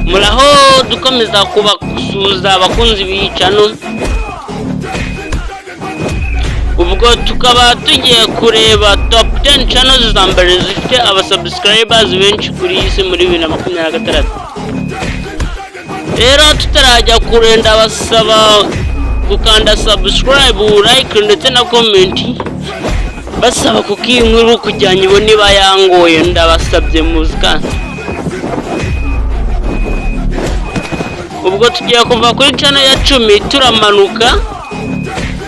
muraho dukomeza kubasuhuza abakunzi b'icano. Ubwo tukaba tugiye kureba top 10 channels za mbere zifite abasubscribers benshi kuri isi muri 2026. Rero tutarajya kurenda basaba gukanda subscribe, like ndetse na comment, basaba kukinkuru kujyanye bo niba yangoye, ndabasabye muzika. Ubwo tugiye kuva kuri channel ya 10 turamanuka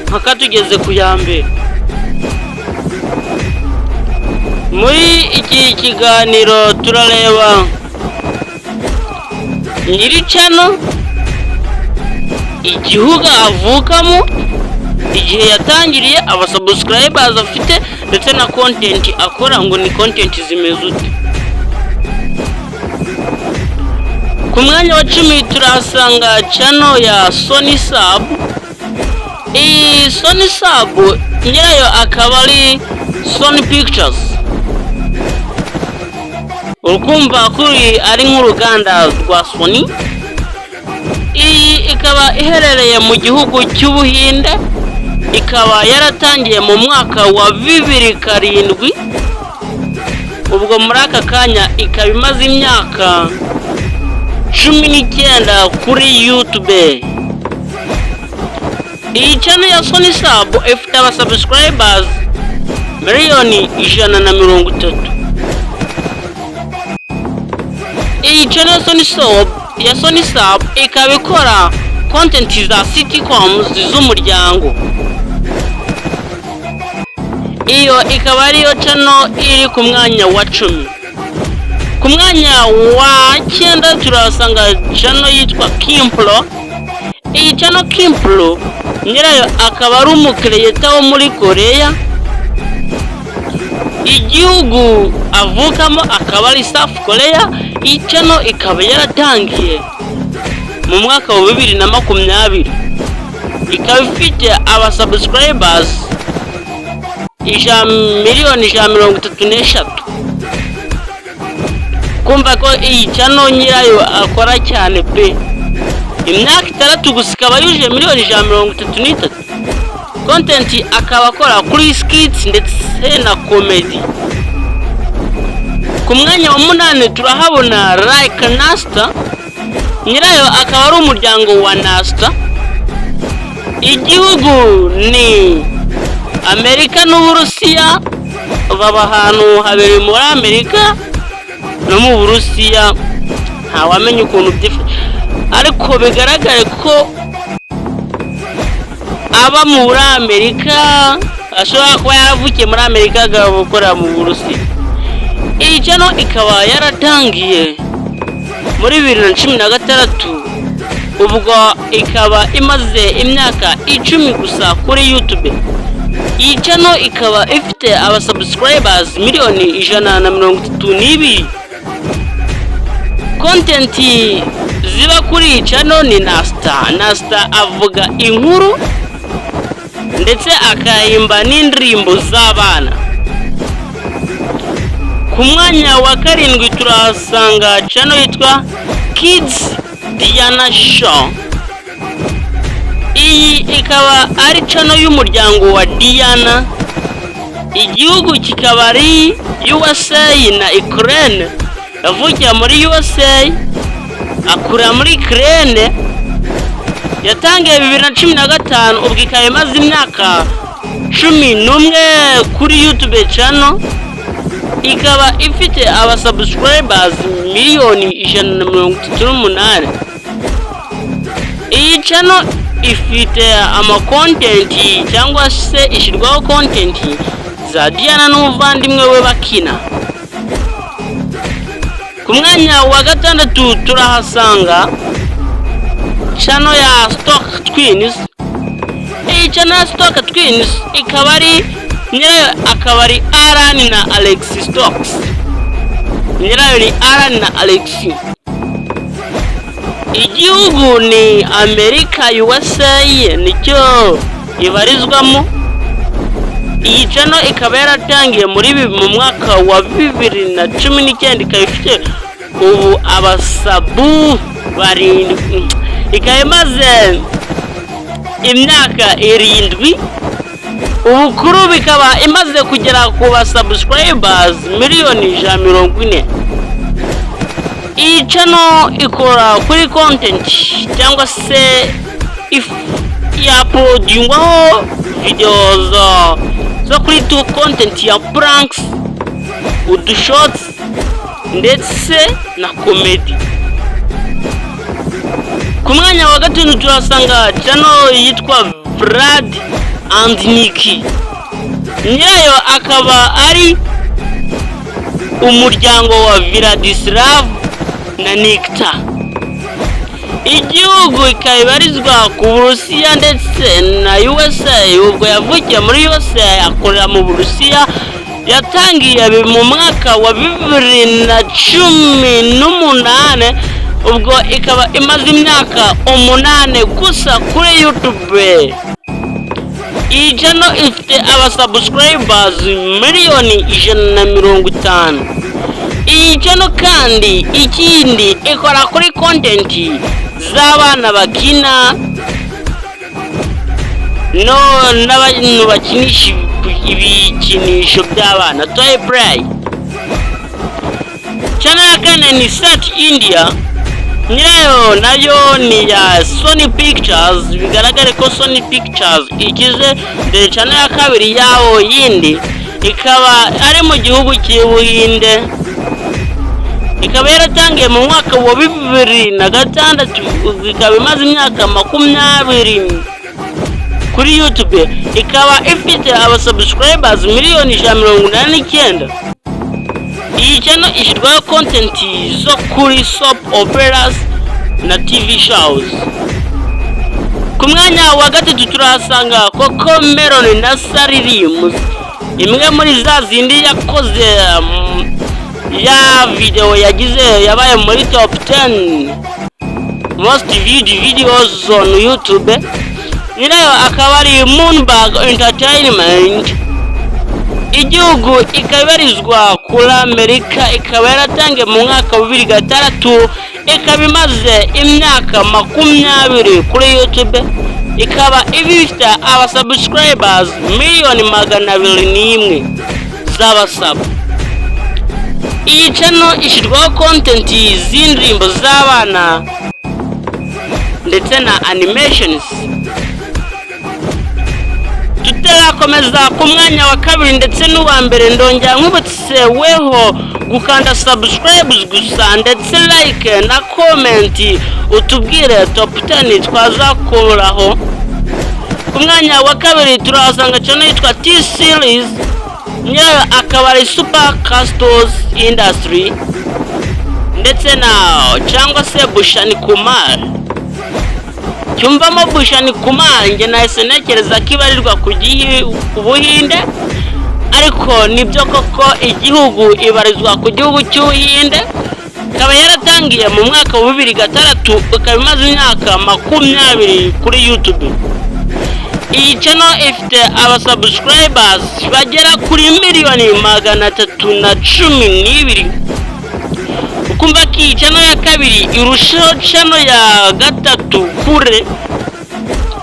mpaka tugeze ku ya mbere. Muri iki kiganiro turareba nyiri channel, igihugu avukamo, igihe yatangiriye, abasubscribers afite ndetse na content akora ngo ni content zimeze ute. Ku mwanya wa 10 turasanga channel ya Sony Sub. Iyi Sony Sub nyirayo akaba ari Sony Pictures. Urukumva kuri ari nk'uruganda rwa Sony. Iyi ikaba iherereye mu gihugu cy'Ubuhinde, ikaba yaratangiye mu mwaka wa 2007. Ubwo muri aka kanya ikaba imaze imyaka 19 kuri YouTube. Iyi channel ya Sony Sub ifite abasubscribers miliyoni 130. Iyi channel ya Sony Sub ikaba ikora content za sitcoms z'umuryango. Iyo ikaba ariyo channel iri ku mwanya wa 10. Ku mwanya wa 9 turasanga channel yitwa Kimpro. Iyi channel Kimpro nyirayo akaba ari umukreator wo muri Korea. Igihugu avukamo akaba ari South Korea. Iyi channel ikaba yaratangiye mu mwaka wa 2020. Ikaba ifite abasubscribers miliyoni 133. Kumva ko iyi channel nyirayo akora cyane pe. Imyaka 3 gusa ikaba yuje miliyoni 133. Content akaba akora kuri skits ndetse na comedy. Ku mwanya wa 8 turahabona Like Nasta. Nyirayo akaba ari umuryango wa Nasta. Igihugu ni Amerika n'Uburusiya. Baba ahantu habiri muri Amerika no mu Burusiya, ntawamenye ukuntu byifashe, ariko bigaragare ko aba muri Amerika ashobora kuba yaravukiye muri Amerika agakora mu Burusiya. Iyi channel ikaba yaratangiye muri 2016. Ubwo ikaba imaze imyaka 10 gusa kuri YouTube. Iyi channel ikaba ifite abasubscribers miliyoni 132. Content ziba kuri iyi channel ni Nasta avuga inkuru ndetse akahimba n'indirimbo z'abana. Ku mwanya wa 7 turasanga channel yitwa Kids Diana Show. Iyi ikaba ari channel y'umuryango wa Diana. Igihugu kikaba ari USA na Ukraine. Yavukiye muri USA akura muri Ukraine. Yatangiye 2015. Ubwo ikaba imaze imyaka 11 kuri YouTube channel. Ikaba ifite abasubscribers miliyoni 138. Iyi channel ifite content cyangwa se ishyirwaho content za Diana n'umuvandimwe we bakina. Ku mwanya wa 6 turahasanga channel ya Stock Twins. Iyi channel ya Stock Twins ikaba ari nyirayo akaba ari Alan na Alexis Stocks. Nyirayo ni Alan na Alexis. Igihugu ni Amerika, USA nicyo ibarizwamo. iyi channel ikaba yaratangiye mu mwaka wa 2019 ikaba ifite ubu abasabu barindwi, ikaba imaze imyaka 7, ubukuru bikaba imaze kugera ku subscribers miliyoni 140. Iyi channel ikora kuri content cyangwa se yapodingwaho videos zo kuri content ya pranks, udushorts ndetse na comedy. Ku mwanya wa gatatu turasanga channel yitwa Vlad and Nikki, nyirayo akaba ari umuryango wa Vladislav na Nikita. Igihugu ikabarizwa ku Burusiya ndetse na USA. Ubwo yavukiye muri USA akorera mu Burusiya, yatangiye mu mwaka wa 2018, ubwo ikaba imaze imyaka 8 gusa kuri YouTube. Iyi channel ifite subscribers miliyoni 150. Iyi channel kandi ikindi ikora kuri content z'abana bakina n'abantu bakinisha ibikinisho by'abana, toy play. Channel ya kane ni Search India, nyirayo nayo ni ya Sony Pictures. Bigaragare ko Sony Pictures ikize. Ndetse channel ya kabiri yawo yindi ikaba ari mu gihugu cy'Ubuhinde, ikaba yaratangiye mu mwaka wa 2006, ikaba imaze imyaka 20 kuri YouTube, ikaba ifite subscribers miliyoni 189. Iyi channel ishyirwaho content zo kuri soap operas na TV shows. Ku mwanya wa gatatu turahasanga Coco Melon na Saririmus, imwe muri za zindi yakoze ya video yabaye muri top 10 most viewed videos on YouTube. Nyirayo akaba ari Moonbag Entertainment. Igihugu ikabarizwa kuri Amerika, ikaba yaratangiye mu mwaka wa 2006, ikaba imaze imyaka 20 kuri YouTube, ikaba ifite subscribers miliyoni 201 z'abasaba. Iyi channel ishyirwaho content z'indirimbo z'abana ndetse na animations. Tutarakomeza ku mwanya wa kabiri ndetse n'uwa mbere, ndongera nkubutse weho gukanda subscribe gusa ndetse like na comment utubwire top 10 twazakuraho. Ku mwanya wa kabiri turahasanga channel yitwa T-Series, nyirayo akaba ari Super Castles Industry ndetse na cyangwa se Bushani Kumar. Cyumvamo Bushani Kumar nge nahise ntekereza ko ibarirwa ku Buhinde, ariko nibyo koko igihugu ibarizwa ku gihugu cy'Ubuhinde. Ikaba yaratangiye mu mwaka wa 2006, ikaba imaze imyaka 20 kuri YouTube. Iyi channel ifite subscribers bagera kuri miliyoni 312. Ukumva ko iyi channel ya kabiri irushaho channel ya gatatu kure,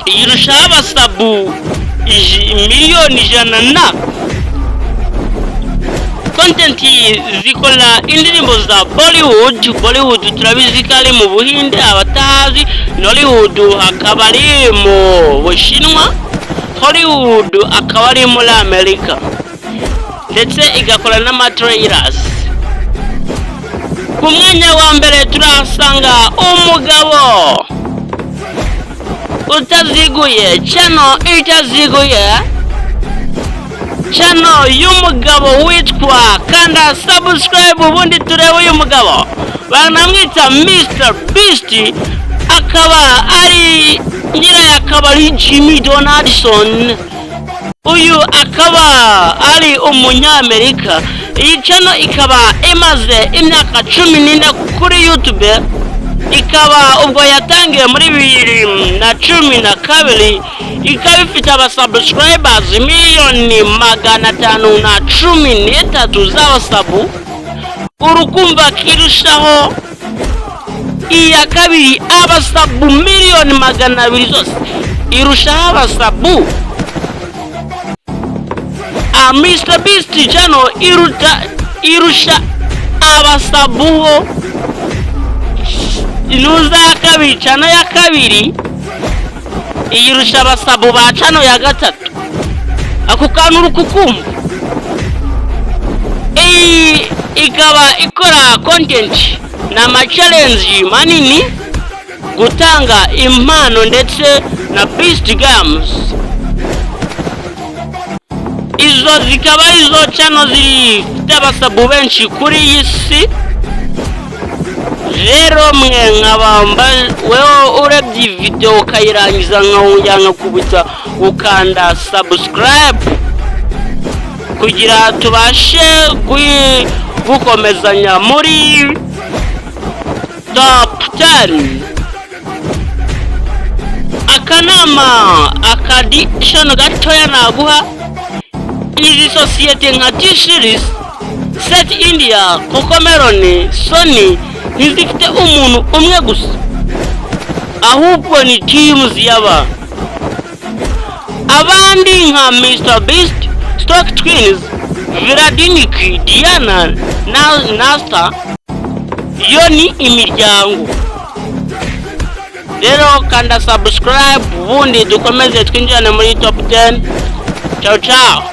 irushaho abasabu miliyoni 100. Content zikora indirimbo za Bollywood turabizi ko ari mu Buhinde, abatahazi Nollywood hakaba ari mu Bushinwa, Hollywood akaba ari muri Amerika, ndetse igakora n'amatrailers. Ku mwanya wa mbere turahasanga umugabo utaziguye, channel itaziguye, channel y'umugabo witwa kanda subscribe ubundi turebe uyu mugabo. Banamwita Mr Beast, akaba ari nyirayo akaba ari Jimmy Donaldson. Uyu akaba ari umunyamerika. Iyi channel ikaba imaze imyaka 14 kuri YouTube, ikaba ubwo yatangiye muri 2012 ikaba ifite abasubscribers 513,000 z'abasabu. Urukumva kirushaho iya kabiri abasabu 200,000 zose irushaho abasabu. Mr Beast channel irusha abasabuho inuza kabiri channel ya kabiri irusha abasabu ba channel ya gatatu. Ako kantu urukukumva ikaba ikora content na challenge manini gutanga impano ndetse na Beast Games. Izo zikaba izo channel zifite abasabu benshi kuri iyi si. Rero mwe nkabamba wewe urebye video ukayirangiza nkawujyana kubita ukanda subscribe kugira tubashe gukomezanya muri top 10. Akanama akadishano gatoya naguha izi sosiyete nka T-Series, Set India, Cocomelon, Sony ntizifite umuntu umwe gusa, ahubwo ni teams y'aba abandi nka Mr Beast, Stock Twins, Vladinik, Diana na Nasta. Yo ni imiryango. Rero kanda subscribe ubundi dukomeze twinjirane muri top 10. Ciao ciao.